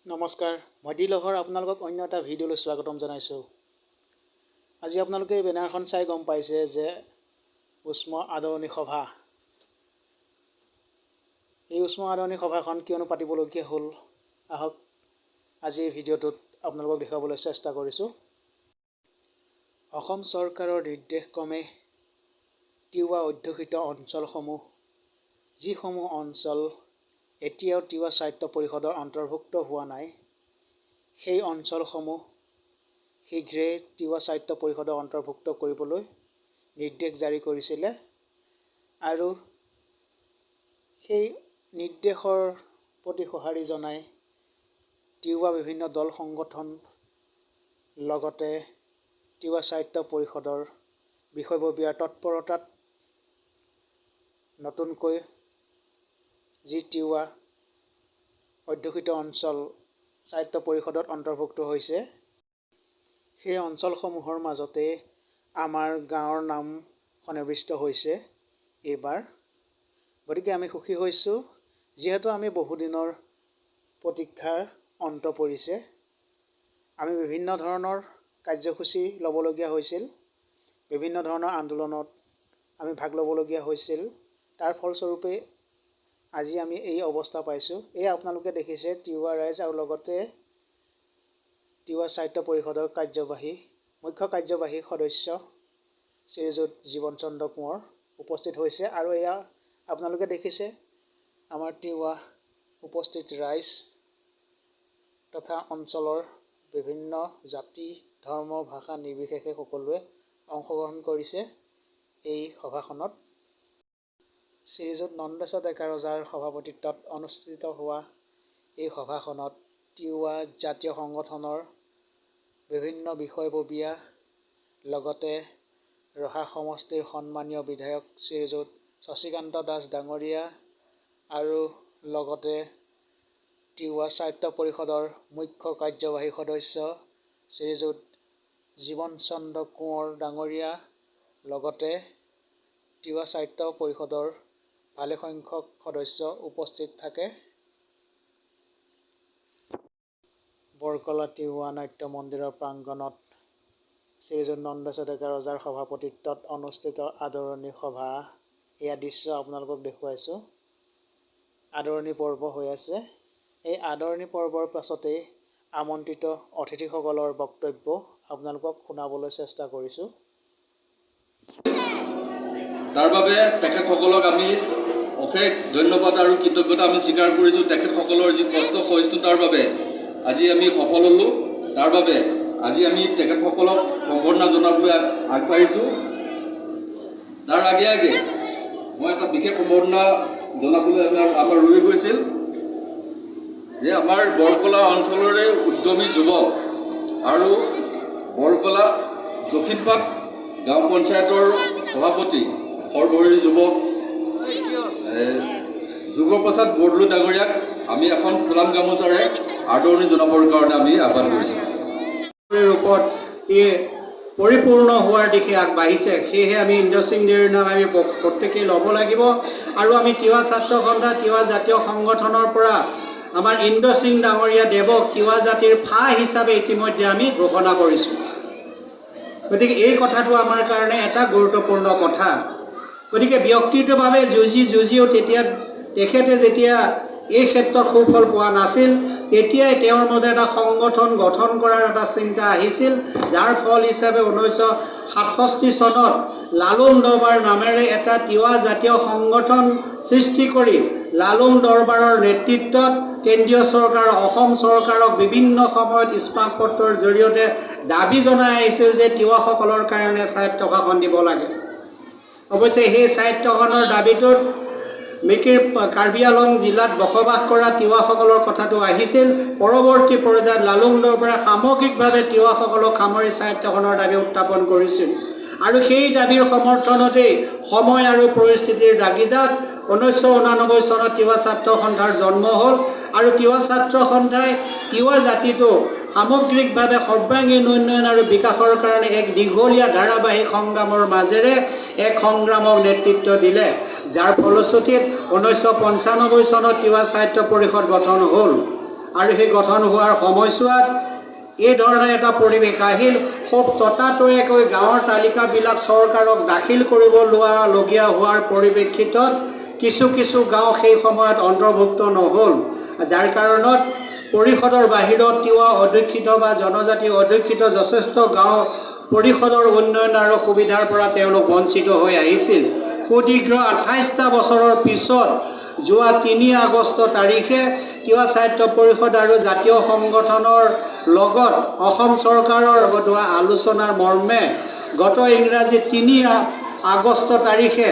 নমস্কাৰ, মই দিলহৰ আপোনালোকক অন্য এটা ভিডিঅ'লৈ স্বাগতম জনাইছোঁ। আজি আপোনালোকে এই বেনাৰখন চাই গম পাইছে যে উষ্ম আদৰণি সভা। এই উষ্ম আদৰণি সভাখন কিয়নো পাতিবলগীয়া হ'ল, আহক আজিৰ ভিডিঅ'টোত আপোনালোকক দেখুৱাবলৈ চেষ্টা কৰিছোঁ। অসম চৰকাৰৰ নিৰ্দেশক্ৰমে তিৱা অধ্যুষিত অঞ্চলসমূহ, যিসমূহ অঞ্চল এতিয়াও তিৱা সাহিত্য পৰিষদৰ অন্তৰ্ভুক্ত হোৱা নাই, সেই অঞ্চলসমূহ শীঘ্ৰে তিৱা সাহিত্য পৰিষদৰ অন্তৰ্ভুক্ত কৰিবলৈ নিৰ্দেশ জাৰি কৰিছিলে আৰু সেই নিৰ্দেশৰ প্ৰতি সঁহাৰি জনাই তিৱা বিভিন্ন দল সংগঠন লগতে তিৱা সাহিত্য পৰিষদৰ বিষয়ববীয়াৰ তৎপৰতাত নতুনকৈ যি তিৱা অধ্যুষিত অঞ্চল সাহিত্য পৰিষদত অন্তৰ্ভুক্ত হৈছে, সেই অঞ্চলসমূহৰ মাজতে আমাৰ গাঁৱৰ নাম সন্নিৱিষ্ট হৈছে এইবাৰ। গতিকে আমি সুখী হৈছোঁ, যিহেতু আমি বহুদিনৰ প্ৰতীক্ষাৰ অন্ত পৰিছে। আমি বিভিন্ন ধৰণৰ কাৰ্যসূচী ল'বলগীয়া হৈছিল, বিভিন্ন ধৰণৰ আন্দোলনত আমি ভাগ ল'বলগীয়া হৈছিল। তাৰ ফলস্বৰূপে আজি আমি এই অৱস্থা পাইছোঁ। এই আপোনালোকে দেখিছে তিৱা ৰাইজ আৰু লগতে তিৱা সাহিত্য পৰিষদৰ মুখ্য কাৰ্যবাহী সদস্য শ্ৰীযুত জীৱন চন্দ্ৰ কোঁৱৰ উপস্থিত হৈছে আৰু এয়া আপোনালোকে দেখিছে আমাৰ তিৱা উপস্থিত ৰাইজ তথা অঞ্চলৰ বিভিন্ন জাতি, ধৰ্ম, ভাষা নিৰ্বিশেষে সকলোৱে অংশগ্ৰহণ কৰিছে এই সভাখনত। শ্ৰীযুত নন্দেশ্বৰ ডেকা ৰজাৰ সভাপতিত্বত অনুষ্ঠিত হোৱা এই সভাখনত তিৱা জাতীয় সংগঠনৰ বিভিন্ন বিষয়ববীয়া লগতে ৰহা সমষ্টিৰ সন্মানীয় বিধায়ক শ্ৰীযুত শশীকান্ত দাস ডাঙৰীয়া আৰু লগতে তিৱা সাহিত্য পৰিষদৰ মুখ্য কাৰ্যবাহী সদস্য শ্ৰীযুত জীৱন চন্দ্ৰ কোঁৱৰ ডাঙৰীয়া লগতে তিৱা সাহিত্য পৰিষদৰ ভালেসংখ্যক সদস্য উপস্থিত থাকে। বৰকলা তিৱা নাট্য মন্দিৰৰ প্ৰাংগণত শ্ৰীযুত নন্দেশ্বৰ ডেকা ৰজাৰ সভাপতিত্বত অনুষ্ঠিত আদৰণি সভা, এয়া দৃশ্য আপোনালোকক দেখুৱাইছোঁ। আদৰণি পৰ্ব হৈ আছে। এই আদৰণি পৰ্বৰ পাছতেই আমন্ত্ৰিত অতিথিসকলৰ বক্তব্য আপোনালোকক শুনাবলৈ চেষ্টা কৰিছোঁ। তাৰ বাবে তেখেতসকলক আমি অশেষ ধন্যবাদ আৰু কৃতজ্ঞতা আমি স্বীকাৰ কৰিছোঁ। তেখেতসকলৰ যি কষ্ট সহিষ্ণুতাৰ বাবে আজি আমি সফল হ'লোঁ। তাৰ বাবে আজি আমি তেখেতসকলক সম্বৰ্ধনা জনাবলৈ আগবাঢ়িছোঁ। তাৰ আগে আগে মই এটা বিশেষ সম্বৰ্ধনা জনাবলৈ আমাৰ ৰৈ গৈছিল যে আমাৰ বৰকলা অঞ্চলৰে উদ্যমী যুৱক আৰু বৰকলা দক্ষিণপাট গাঁও পঞ্চায়তৰ সভাপতি সৰ্বহৰি যুৱক যুগপ্ৰসাদ বৰদলৈ ডাঙৰীয়াক আমি এখন ফুলাম গামোচাৰে আদৰণি জনাবৰ কাৰণে আমি আহ্বান কৰিছোঁ। ৰূপত ই পৰিপূৰ্ণ হোৱাৰ দিশে আগবাঢ়িছে, সেয়েহে আমি ইন্দ্ৰসিং দেৱৰ নাম আমি প্ৰত্যেকেই ল'ব লাগিব। আৰু আমি তিৱা ছাত্ৰ সন্থা তিৱা জাতীয় সংগঠনৰ পৰা আমাৰ ইন্দ্ৰসিং ডাঙৰীয়া দেৱক তিৱা জাতিৰ ফা হিচাপে ইতিমধ্যে আমি ঘোষণা কৰিছোঁ। গতিকে এই কথাটো আমাৰ কাৰণে এটা গুৰুত্বপূৰ্ণ কথা। গতিকে ব্যক্তিগতভাৱে যুঁজিও তেখেতে যেতিয়া এই ক্ষেত্ৰত সুফল পোৱা নাছিল, তেতিয়াই তেওঁৰ মতে এটা সংগঠন গঠন কৰাৰ এটা চিন্তা আহিছিল, যাৰ ফল হিচাপে 1967 চনত লালুং দৰবাৰ নামেৰে এটা তিৱা জাতীয় সংগঠন সৃষ্টি কৰি লালুং দৰবাৰৰ নেতৃত্বত কেন্দ্ৰীয় চৰকাৰ অসম চৰকাৰক বিভিন্ন সময়ত স্মাৰক পত্ৰৰ জৰিয়তে দাবী জনাই আহিছিল যে তিৱাসকলৰ কাৰণে সাহিত্য শাসন দিব লাগে। অৱশ্যে সেই সাহিত্যখনৰ দাবীটোত মিকিৰ কাৰ্বি আংলং জিলাত বসবাস কৰা তিৱাসকলৰ কথাটো আহিছিল। পৰৱৰ্তী পৰ্যায়ত লালুং দৰবাৰে সামগ্ৰিকভাৱে তিৱাসকলক সামৰি সাহিত্যখনৰ দাবী উত্থাপন কৰিছিল আৰু সেই দাবীৰ সমৰ্থনতেই সময় আৰু পৰিস্থিতিৰ দাগিদাত 1989 চনত তিৱা ছাত্ৰ সন্থাৰ জন্ম হ'ল আৰু তিৱা ছাত্ৰ সন্থাই তিৱা জাতিটো সামগ্ৰিকভাৱে সৰ্বাংগীন উন্নয়ন আৰু বিকাশৰ কাৰণে এক দীঘলীয়া ধাৰাবাহিক সংগ্ৰামৰ মাজেৰে এক সংগ্ৰামক নেতৃত্ব দিলে, যাৰ ফলশ্ৰুতিত 1995 চনত তিৱা সাহিত্য পৰিষদ গঠন হ'ল। আৰু সেই গঠন হোৱাৰ সময়ছোৱাত এই ধৰণে এটা পৰিৱেশ আহিল। খুব ততাতৈয়াকৈ গাঁৱৰ তালিকাবিলাক চৰকাৰক দাখিল কৰিব লগীয়া হোৱাৰ পৰিপ্ৰেক্ষিতত কিছু কিছু গাঁও সেই সময়ত অন্তৰ্ভুক্ত নহ'ল, যাৰ কাৰণত পৰিষদৰ বাহিৰত তিৱা অধ্যুষিত বা জনজাতি অধ্যুষিত যথেষ্ট গাঁও পৰিষদৰ উন্নয়ন আৰু সুবিধাৰ পৰা তেওঁলোক বঞ্চিত হৈ আহিছিল। সুদীৰ্ঘ 28টা বছৰৰ পিছত যোৱা 3 আগষ্ট তাৰিখে তিৱা সাহিত্য পৰিষদ আৰু জাতীয় সংগঠনৰ লগত অসম চৰকাৰৰ হোৱা আলোচনাৰ মৰ্মে গত ইংৰাজী 3 আগষ্ট তাৰিখে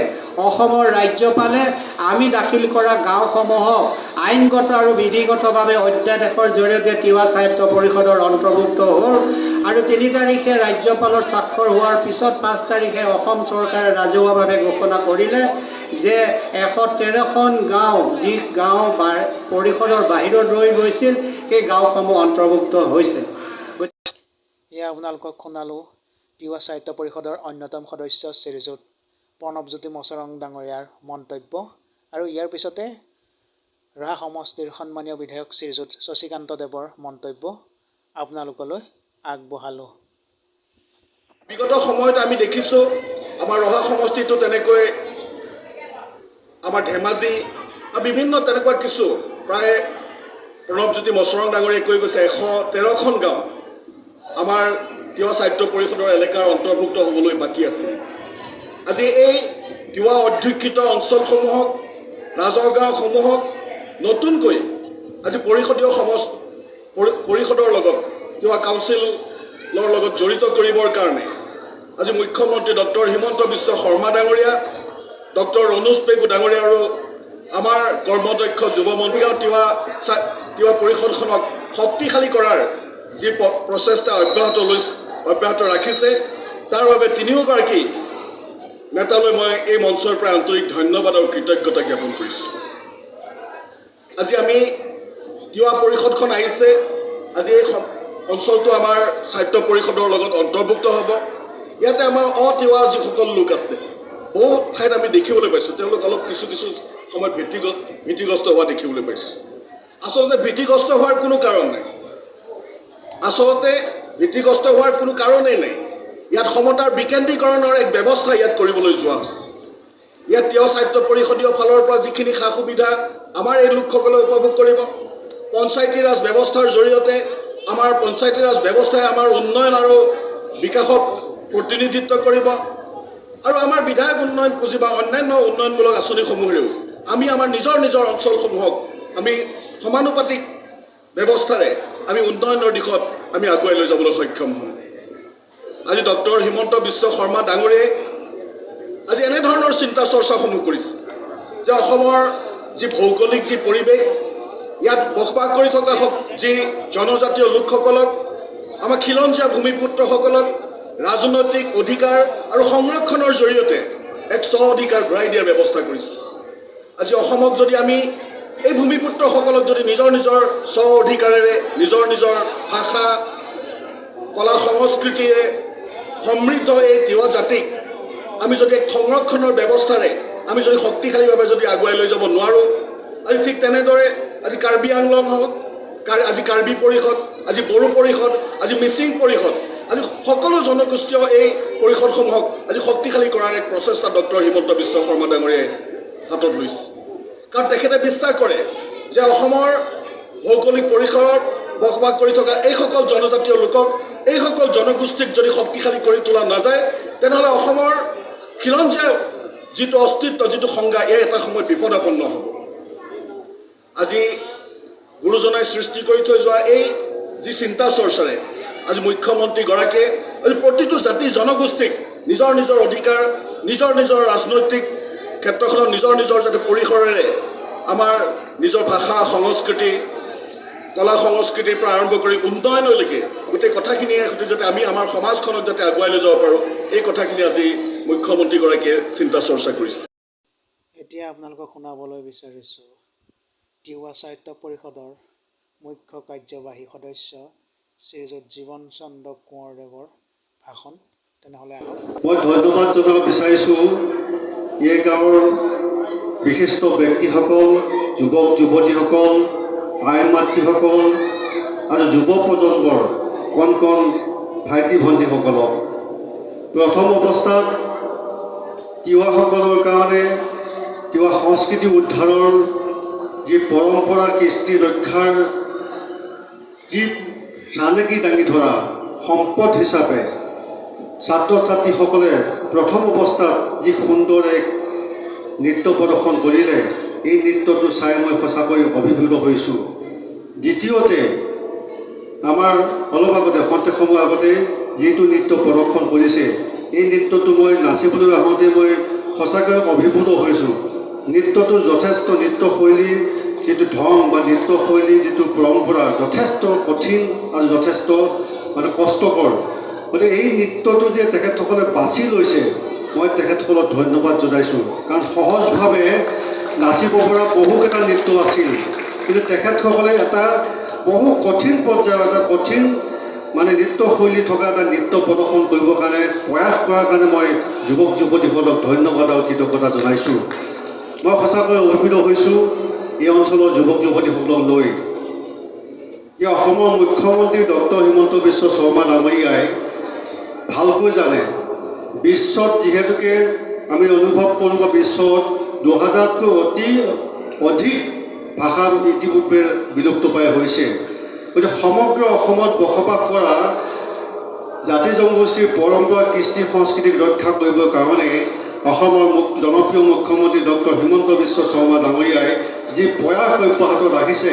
অসমৰ ৰাজ্যপালে আমি দাখিল কৰা গাঁওসমূহক আইনগত আৰু বিধিগতভাৱে অধ্যাদেশৰ জৰিয়তে তিৱা সাহিত্য পৰিষদৰ অন্তৰ্ভুক্ত হ'ল। আৰু 3 তাৰিখে ৰাজ্যপালৰ স্বাক্ষৰ হোৱাৰ পিছত 5 তাৰিখে অসম চৰকাৰে ৰাজহুৱাভাৱে ঘোষণা কৰিলে যে 113খন গাঁও যি গাঁও পৰিষদৰ বাহিৰত ৰৈ গৈছিল সেই গাঁওসমূহ অন্তৰ্ভুক্ত হৈছে। এয়া আপোনালোকক শুনালোঁ তিৱা সাহিত্য পৰিষদৰ অন্যতম সদস্য শ্ৰীযুত প্ৰণৱজ্যোতি মচৰং ডাঙৰীয়াৰ মন্তব্য। আৰু ইয়াৰ পিছতে ৰাহা সমষ্টিৰ সন্মানীয় বিধায়ক শ্ৰীযুত শশীকান্ত দেৱৰ মন্তব্য আপোনালোকলৈ আগবঢ়ালোঁ। বিগত সময়ত আমি দেখিছোঁ আমাৰ ৰহা সমষ্টিটো তেনেকৈ আমাৰ ধেমাজি বিভিন্ন তেনেকুৱা কিছু প্ৰায় প্ৰণৱজ্যোতি মচৰং ডাঙৰীয়াই কৈ গৈছে 113খন গাঁও আমাৰ তিৱা সাহিত্য পৰিষদৰ এলেকাৰ অন্তৰ্ভুক্ত হ'বলৈ বাকী আছে। আজি এই তিৱা অধ্যুষিত অঞ্চলসমূহক ৰাজহ গাঁওসমূহক নতুনকৈ আজি পৰিষদৰ লগত তিৱা কাউন্সিলৰ লগত জড়িত কৰিবৰ কাৰণে আজি মুখ্যমন্ত্ৰী ডক্টৰ হিমন্ত বিশ্ব শৰ্মা ডাঙৰীয়া, ডক্টৰ ৰণোজ পেগু ডাঙৰীয়া আৰু আমাৰ কৰ্মদক্ষ যুৱমন্ত্ৰী তিৱা পৰিষদখনক শক্তিশালী কৰাৰ যি প্ৰচেষ্টা অব্যাহত ৰাখিছে তাৰ বাবে তিনিওগৰাকী নেতালৈ মই এই মঞ্চৰ পৰা আন্তৰিক ধন্যবাদ আৰু কৃতজ্ঞতা জ্ঞাপন কৰিছোঁ। আজি আমি তিৱা পৰিষদখন আহিছে, আজি এই অঞ্চলটো আমাৰ সাহিত্য পৰিষদৰ লগত অন্তৰ্ভুক্ত হ'ব। ইয়াতে আমাৰ অতিৱা যিসকল লোক আছে বহু ঠাইত আমি দেখিবলৈ পাইছোঁ তেওঁলোক অলপ কিছু সময়ত ভীতিগ্ৰস্ত হোৱা দেখিবলৈ পাইছোঁ। আচলতে ভীতিগ্ৰস্ত হোৱাৰ কোনো কাৰণ নাই, ইয়াত সমতাৰ বিকেন্দ্ৰীকৰণৰ এক ব্যৱস্থা ইয়াত কৰিবলৈ যোৱা হৈছে। ইয়াত তিৱা সাহিত্য পৰিষদীয় ফালৰ পৰা যিখিনি সা সুবিধা আমাৰ এই লোকসকলে উপভোগ কৰিব, পঞ্চায়তী ৰাজ ব্যৱস্থাৰ জৰিয়তে আমাৰ পঞ্চায়তী ৰাজ ব্যৱস্থাই আমাৰ উন্নয়ন আৰু বিকাশক প্ৰতিনিধিত্ব কৰিব আৰু আমাৰ বিধায়ক উন্নয়ন পুঁজি বা অন্যান্য উন্নয়নমূলক আঁচনিসমূহেৰেও আমি আমাৰ নিজৰ অঞ্চলসমূহক আমি সমানুপাতিক ব্যৱস্থাৰে আমি উন্নয়নৰ দিশত আমি আগুৱাই লৈ যাবলৈ সক্ষম হ'ম। আজি ডক্টৰ হিমন্ত বিশ্ব শৰ্মা ডাঙৰীয়াই আজি এনেধৰণৰ চিন্তা চৰ্চাসমূহ কৰিছে যে অসমৰ যি ভৌগোলিক যি পৰিৱেশ, ইয়াত বসবাস কৰি থকা যি জনজাতীয় লোকসকলক, আমাৰ খিলঞ্জীয়া ভূমিপুত্ৰসকলক ৰাজনৈতিক অধিকাৰ আৰু সংৰক্ষণৰ জৰিয়তে এক স্ব অধিকাৰ ঘূৰাই দিয়াৰ ব্যৱস্থা কৰিছে। আজি অসমক যদি আমি এই ভূমিপুত্ৰসকলক যদি নিজৰ স্ব অধিকাৰেৰে নিজৰ ভাষা কলা সংস্কৃতিৰে সমৃদ্ধ এই তিৱা জাতিক আমি যদি এক সংৰক্ষণৰ ব্যৱস্থাৰে আমি যদি শক্তিশালীভাৱে যদি আগুৱাই লৈ যাব নোৱাৰোঁ, আজি ঠিক তেনেদৰে আজি কাৰ্বি আংলং হওক, আজি কাৰ্বি পৰিষদ, আজি বড়ো পৰিষদ, আজি মিচিং পৰিষদ, আজি সকলো জনগোষ্ঠীয় এই পৰিষদসমূহক আজি শক্তিশালী কৰাৰ এক প্ৰচেষ্টা ডক্টৰ হিমন্ত বিশ্ব শৰ্মা ডাঙৰীয়াই হাতত লৈছে। কাৰণ তেখেতে বিশ্বাস কৰে যে অসমৰ ভৌগোলিক পৰিসৰত বসবাস কৰি থকা এইসকল জনজাতীয় লোকক, এইসকল জনগোষ্ঠীক যদি শক্তিশালী কৰি তোলা নাযায় তেনেহ'লে অসমৰ খিলঞ্জীয়া যিটো অস্তিত্ব, যিটো সংজ্ঞা, এই এটা সময়ত বিপদাপন্ন হ'ব। আজি গুৰুজনাই সৃষ্টি কৰি থৈ যোৱা এই যি চিন্তা চৰ্চাৰে আজি মুখ্যমন্ত্ৰীগৰাকীয়ে আজি প্ৰতিটো জাতি জনগোষ্ঠীক নিজৰ অধিকাৰ, নিজৰ ৰাজনৈতিক ক্ষেত্ৰখনত নিজৰ যাতে পৰিসৰেৰে আমাৰ নিজৰ ভাষা সংস্কৃতি কলা সংস্কৃতিৰ পৰা আৰম্ভ কৰি উন্নয়নলৈকে গোটেই কথাখিনিয়ে যাতে আমি আমাৰ সমাজখনক যাতে আগুৱাই লৈ যাব পাৰোঁ, এই কথাখিনি আজি মুখ্যমন্ত্ৰীগৰাকীয়ে চিন্তা চৰ্চা কৰিছে। এতিয়া আপোনালোকক শুনাবলৈ বিচাৰিছোঁ তিৱা সাহিত্য পৰিষদৰ মুখ্য কাৰ্যবাহী সদস্য শ্ৰীযুত জীৱন চন্দ্ৰ কোঁৱৰদেৱৰ ভাষণ। তেনেহ'লে আহক। মই ধন্যবাদ জনাব বিচাৰিছোঁ এই গাঁৱৰ বিশিষ্ট ব্যক্তিসকল, যুৱক যুৱতীসকল, আই মাতৃসকল আৰু যুৱ প্ৰজন্মৰ কণ কণ ভাইটি ভণ্টিসকলক প্ৰথম অৱস্থাত তিৱাসকলৰ কাৰণে তিৱা সংস্কৃতি উদ্ধাৰৰ যি পৰম্পৰা কৃষ্টি ৰক্ষাৰ যি চানেকি দাঙি ধৰা সম্পদ হিচাপে ছাত্ৰ ছাত্ৰীসকলে প্ৰথম অৱস্থাত যি সুন্দৰ এক নৃত্য প্ৰদৰ্শন কৰিলে, এই নৃত্যটো চাই মই সঁচাকৈ অভিভূত হৈছোঁ। দ্বিতীয়তে আমাৰ অলপ আগতে খন্তেক সময় আগতে যিটো নৃত্য প্ৰদৰ্শন কৰিছে, এই নৃত্যটো মই নাচিবলৈ আহোঁতে মই সঁচাকৈ অভিভূত হৈছোঁ। নৃত্যটো যথেষ্ট নৃত্যশৈলীৰ যিটো ধং বা নৃত্যশৈলীৰ যিটো পৰম্পৰা যথেষ্ট কঠিন আৰু যথেষ্ট কষ্টকৰ। গতিকে এই নৃত্যটো যে তেখেতসকলে বাছি লৈছে, মই তেখেতসকলক ধন্যবাদ জনাইছোঁ। কাৰণ সহজভাৱে নাচিব পৰা বহুকেইটা নৃত্য আছিল, কিন্তু তেখেতসকলে এটা বহু কঠিন পৰ্যায়ৰ এটা কঠিন নৃত্যশৈলী থকা এটা নৃত্য প্ৰদৰ্শন কৰিবৰ কাৰণে প্ৰয়াস কৰাৰ কাৰণে মই যুৱক যুৱতীসকলক ধন্যবাদ আৰু কৃতজ্ঞতা জনাইছোঁ। মই সঁচাকৈ অভিভূত হৈছোঁ এই অঞ্চলৰ যুৱক যুৱতীসকলক লৈ। এই অসমৰ মুখ্যমন্ত্ৰী ডক্টৰ হিমন্ত বিশ্ব শৰ্মা ডাঙৰীয়াই ভালকৈ জানে, বিশ্বত যিহেতুকে আমি অনুভৱ কৰোঁ বা বিশ্বত 2000তকৈ অধিক ভাষা ইতিপূৰ্বে বিলুপ্ত প্ৰায় হৈছে। গতিকে সমগ্ৰ অসমত বসবাস কৰা জাতি জনগোষ্ঠীৰ পৰম্পৰা কৃষ্টি সংস্কৃতিক ৰক্ষা কৰিবৰ কাৰণে অসমৰ জনপ্ৰিয় মুখ্যমন্ত্ৰী ডক্টৰ হিমন্ত বিশ্ব শৰ্মা ডাঙৰীয়াই যি প্ৰয়াস অব্যাহত ৰাখিছে,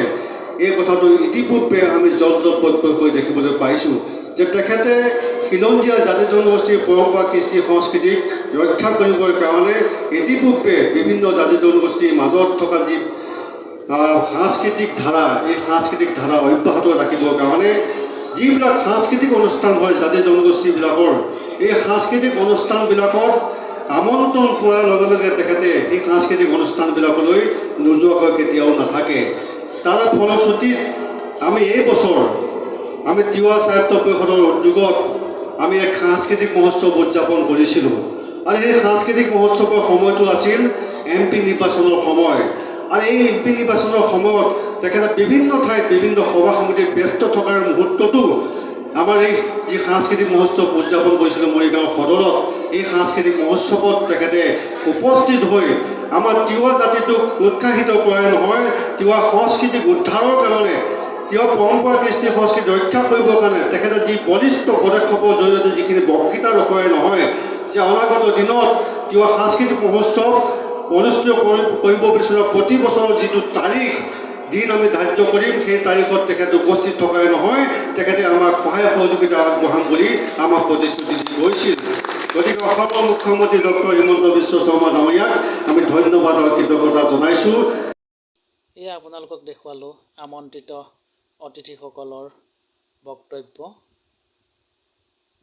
এই কথাটো ইতিপূৰ্বে আমি জলপটকৈ দেখিবলৈ পাইছোঁ যে তেখেতে খিলঞ্জীয়া জাতি জনগোষ্ঠীৰ পৰম্পৰা কৃষ্টি সংস্কৃতিক ৰক্ষা কৰিবৰ কাৰণে ইতিপূৰ্বে বিভিন্ন জাতি জনগোষ্ঠীৰ মাজত থকা যি সাংস্কৃতিক ধাৰা, এই সাংস্কৃতিক ধাৰা অব্যাহত ৰাখিবৰ কাৰণে যিবিলাক সাংস্কৃতিক অনুষ্ঠান হয় জাতি জনগোষ্ঠীবিলাকৰ, এই সাংস্কৃতিক অনুষ্ঠানবিলাকত আমন্ত্ৰণ পোৱাৰ লগে লগে তেখেতে এই সাংস্কৃতিক অনুষ্ঠানবিলাকলৈ নোযোৱাকৈ কেতিয়াও নাথাকে। তাৰ ফলশ্ৰুতিত আমি এই বছৰ আমি তিৱা সাহিত্য পৰিষদৰ উদ্যোগত আমি এক সাংস্কৃতিক মহোৎসৱ উদযাপন কৰিছিলোঁ। আৰু এই সাংস্কৃতিক মহোৎসৱৰ সময়টো আছিল MP নিৰ্বাচনৰ সময়। আৰু এই MP নিৰ্বাচনৰ সময়ত তেখেতে বিভিন্ন ঠাইত বিভিন্ন সভা সমিতিত ব্যস্ত থকাৰ মুহূৰ্ততো আমাৰ এই যি সাংস্কৃতিক মহোৎসৱ উদযাপন কৰিছিলোঁ মৰিগাঁও সদৰত, এই সাংস্কৃতিক মহোৎসৱত তেখেতে উপস্থিত হৈ আমাৰ তিৱা জাতিটোক উৎসাহিত কৰাই নহয়, তিৱা সংস্কৃতিক উদ্ধাৰৰ কাৰণে, তিৱা পৰম্পৰা কৃষ্টি সংস্কৃতি ৰক্ষা কৰিবৰ কাৰণে তেখেতে যি বলিষ্ঠ পদক্ষেপৰ জৰিয়তে যিখিনি বক্তৃতা নকৰে নহয়, যে অনাগত দিনত তিৱা সাংস্কৃতিক মহোৎসৱ অনুষ্ঠিত কৰিব বিচৰা প্ৰতি বছৰৰ যিটো দিন আমি ধাৰ্য কৰিম, সেই তাৰিখত তেখেত উপস্থিত থকাই নহয়, তেখেতে আমাক সহায় সহযোগিতা আগবঢ়াম বুলি আমাক প্ৰতিশ্ৰুতি দি গৈছিল। গতিকে অসমৰ মুখ্যমন্ত্ৰী ডক্টৰ হিমন্ত বিশ্ব শৰ্মা ডাঙৰীয়াক আমি ধন্যবাদ আৰু কৃতজ্ঞতা জনাইছোঁ। এয়া আপোনালোকক দেখুৱালোঁ আমন্ত্ৰিত অতিথিসকলৰ বক্তব্য।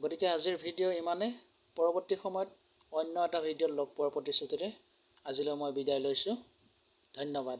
গতিকে আজিৰ ভিডিঅ' ইমানেই। পৰৱৰ্তী সময়ত অন্য এটা ভিডিঅ'ত লগ পোৱাৰ প্ৰতিশ্ৰুতিৰে আজিলৈ মই বিদায় লৈছোঁ। ধন্যবাদ।